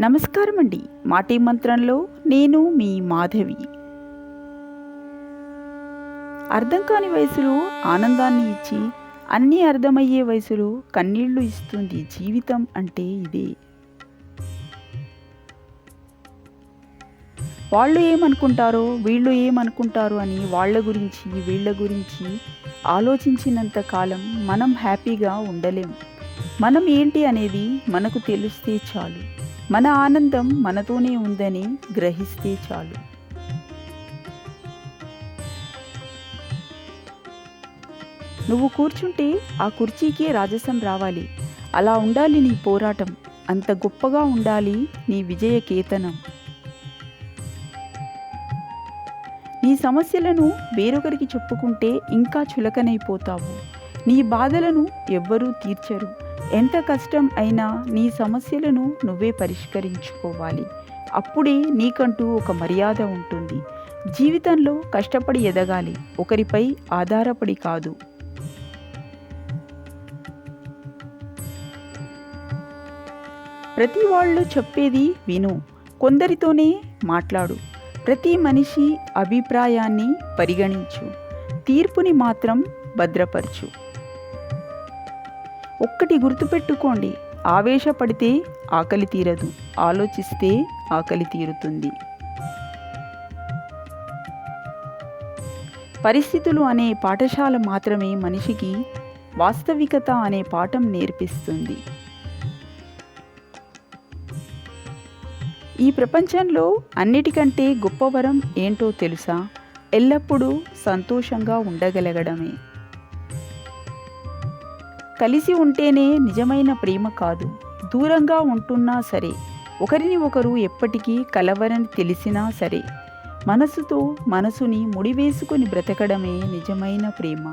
నమస్కారం అండి. మాటే మంత్రంలో నేను మీ మాధవి. అర్థం కాని వయసులో ఆనందాన్ని ఇచ్చి అన్నీ అర్థమయ్యే వయసులో కన్నీళ్లు ఇస్తుంది జీవితం అంటే ఇదే. వాళ్ళు ఏమనుకుంటారో వీళ్ళు ఏమనుకుంటారో అని వాళ్ళ గురించి వీళ్ళ గురించి ఆలోచించినంత కాలం మనం హ్యాపీగా ఉండలేం. మనం ఏంటి అనేది మనకు తెలిస్తే చాలు. మన ఆనందం మనతోనే ఉందని గ్రహిస్తే చాలు. నువ్వు కూర్చుంటే ఆ కుర్చీకే రాజసం రావాలి. అలా ఉండాలి నీ పోరాటం. అంత గొప్పగా ఉండాలి నీ విజయ కేతనం. నీ సమస్యలను వేరొకరికి చెప్పుకుంటే ఇంకా చులకనైపోతావు. నీ బాధలను ఎవ్వరూ తీర్చరు. ఎంత కష్టం అయినా నీ సమస్యలను నువ్వే పరిష్కరించుకోవాలి. అప్పుడే నీకంటూ ఒక మర్యాద ఉంటుంది. జీవితంలో కష్టపడి ఎదగాలి, ఒకరిపై ఆధారపడి కాదు. ప్రతి వాళ్ళు చెప్పేది విను, కొందరితోనే మాట్లాడు. ప్రతి మనిషి అభిప్రాయాన్ని పరిగణించు, తీర్పుని మాత్రం భద్రపరచు. ఒక్కటి గుర్తుపెట్టుకోండి, ఆవేశపడితే ఆకలి తీరదు, ఆలోచిస్తే ఆకలి తీరుతుంది. పరిస్థితులు అనే పాఠశాల మాత్రమే మనిషికి వాస్తవికత అనే పాఠం నేర్పిస్తుంది. ఈ ప్రపంచంలో అన్నిటికంటే గొప్ప వరం ఏంటో తెలుసా? ఎల్లప్పుడూ సంతోషంగా ఉండగలగడమే. కలిసి ఉంటేనే నిజమైన ప్రేమ కాదు, దూరంగా ఉంటున్నా సరే, ఒకరిని ఒకరు ఎప్పటికీ కలవరని తెలిసినా సరే, మనసుతో మనసుని ముడివేసుకొని బ్రతకడమే నిజమైన ప్రేమ.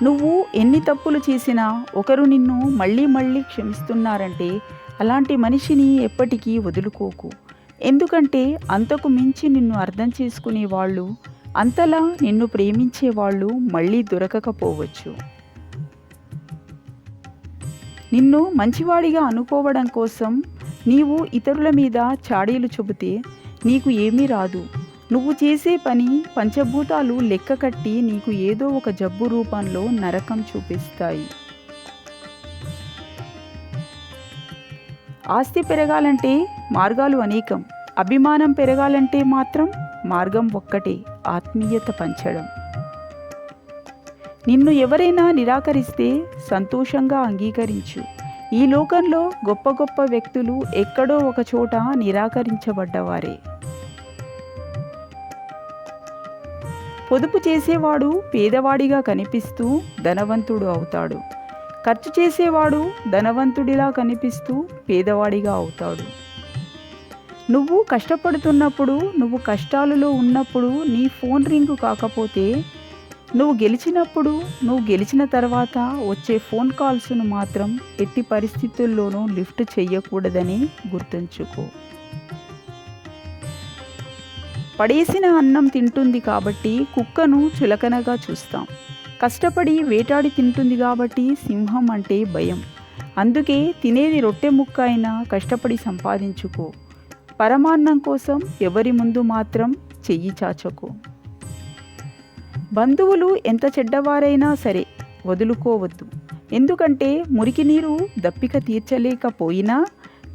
నువ్వు ఎన్ని తప్పులు చేసినా ఒకరు నిన్ను మళ్ళీ మళ్ళీ క్షమిస్తున్నారంటే అలాంటి మనిషిని ఎప్పటికీ వదులుకోకు. ఎందుకంటే అంతకు మించి నిన్ను అర్థం చేసుకునే వాళ్ళు, అంతలా నిన్ను ప్రేమించే వాళ్ళు మళ్ళీ దొరకకపోవచ్చు. నిన్ను మంచివాడిగా అనుకోవడం కోసం నీవు ఇతరుల మీద చాడీలు చెబితే నీకు ఏమీ రాదు. నువ్వు చేసే పని పంచభూతాలు లెక్క కట్టి నీకు ఏదో ఒక జబ్బు రూపంలో నరకం చూపిస్తాయి. ఆస్తి పెరగాలంటే మార్గాలు అనేకం, అభిమానం పెరగాలంటే మాత్రం మార్గం ఒక్కటే, ఆత్మీయత పంచడం. నిన్ను ఎవరైనా నిరాకరిస్తే సంతోషంగా అంగీకరించు. ఈ లోకంలో గొప్ప గొప్ప వ్యక్తులు ఎక్కడో ఒక చోట నిరాకరించబడ్డవారే. పొదుపు చేసేవాడు పేదవాడిగా కనిపిస్తూ ధనవంతుడు అవుతాడు. ఖర్చు చేసేవాడు ధనవంతుడిలా కనిపిస్తూ పేదవాడిగా అవుతాడు. నువ్వు కష్టపడుతున్నప్పుడు, నువ్వు కష్టాలలో ఉన్నప్పుడు నీ ఫోన్ రింగు కాకపోతే, నువ్వు గెలిచినప్పుడు, నువ్వు గెలిచిన తర్వాత వచ్చే ఫోన్ కాల్స్ను మాత్రం ఎట్టి పరిస్థితుల్లోనూ లిఫ్ట్ చెయ్యకూడదని గుర్తుంచుకో. పడేసిన అన్నం తింటుంది కాబట్టి కుక్కను చులకనగా చూస్తాం. కష్టపడి వేటాడి తింటుంది కాబట్టి సింహం అంటే భయం. అందుకే తినేది రొట్టె ముక్క అయినా కష్టపడి సంపాదించుకో. పరమాన్నం కోసం ఎవరి ముందు మాత్రం చెయ్యి చాచకో. బంధువులు ఎంత చెడ్డవారైనా సరే వదులుకోవద్దు. ఎందుకంటే మురికి నీరు దప్పిక తీర్చలేకపోయినా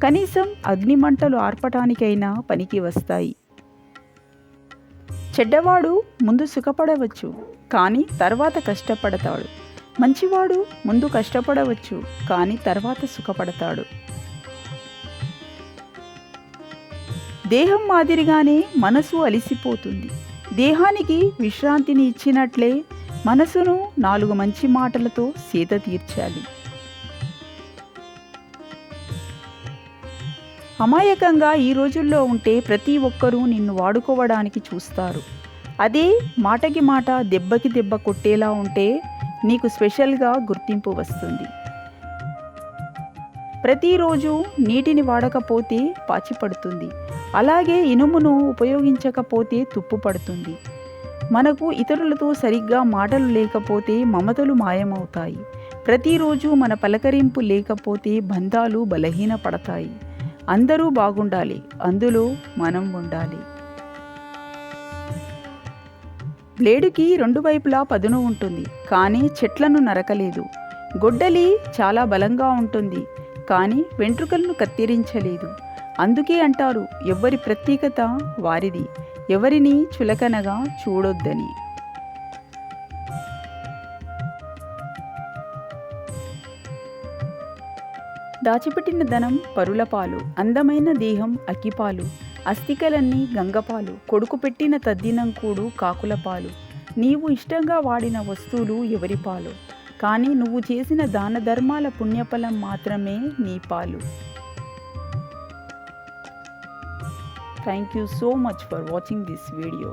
కనీసం అగ్నిమంటలు ఆర్పటానికైనా పనికి వస్తాయి. చెడ్డవాడు ముందు సుఖపడవచ్చు, కానీ తర్వాత కష్టపడతాడు. మంచివాడు ముందు కష్టపడవచ్చు, కానీ తర్వాత సుఖపడతాడు. దేహం మాదిరిగానే మనసు అలిసిపోతుంది. దేహానికి విశ్రాంతిని ఇచ్చినట్లే మనసును 4 మంచి మాటలతో సేద తీర్చాలి. అమాయకంగా ఈ రోజుల్లో ఉంటే ప్రతి ఒక్కరూ నిన్ను వాడుకోవడానికి చూస్తారు. అదే మాటకి మాట దెబ్బకి దెబ్బ కొట్టేలా ఉంటే నీకు స్పెషల్గా గుర్తింపు వస్తుంది. ప్రతిరోజు నీటిని వాడకపోతే పాచిపడుతుంది. అలాగే ఇనుమును ఉపయోగించకపోతే తుప్పు పడుతుంది. మనకు ఇతరులతో సరిగ్గా మాటలు లేకపోతే మమతలు మాయమవుతాయి. ప్రతిరోజు మన పలకరింపు లేకపోతే బంధాలు బలహీనపడతాయి. అందరూ బాగుండాలి, అందులో మనం ఉండాలి. బ్లేడుకి రెండు వైపులా పదును ఉంటుంది, కానీ చెట్లను నరకలేదు. గొడ్డలి చాలా బలంగా ఉంటుంది, కానీ వెంట్రుకలను కత్తిరించలేదు. అందుకే అంటారు, ఎవరి ప్రత్యేకత వారిది, ఎవరిని చులకనగా చూడొద్దని. దాచిపెట్టిన ధనం పరులపాలు, అందమైన దేహం అక్కిపాలు, అస్థికలన్నీ గంగపాలు, కొడుకు పెట్టిన తద్దినం కూడు కాకులపాలు. నీవు ఇష్టంగా వాడిన వస్తువులు ఎవరి పాలు, కానీ నువ్వు చేసిన దాన ధర్మాల పుణ్యఫలం మాత్రమే నీ పాలు. Thank you so much for watching this video.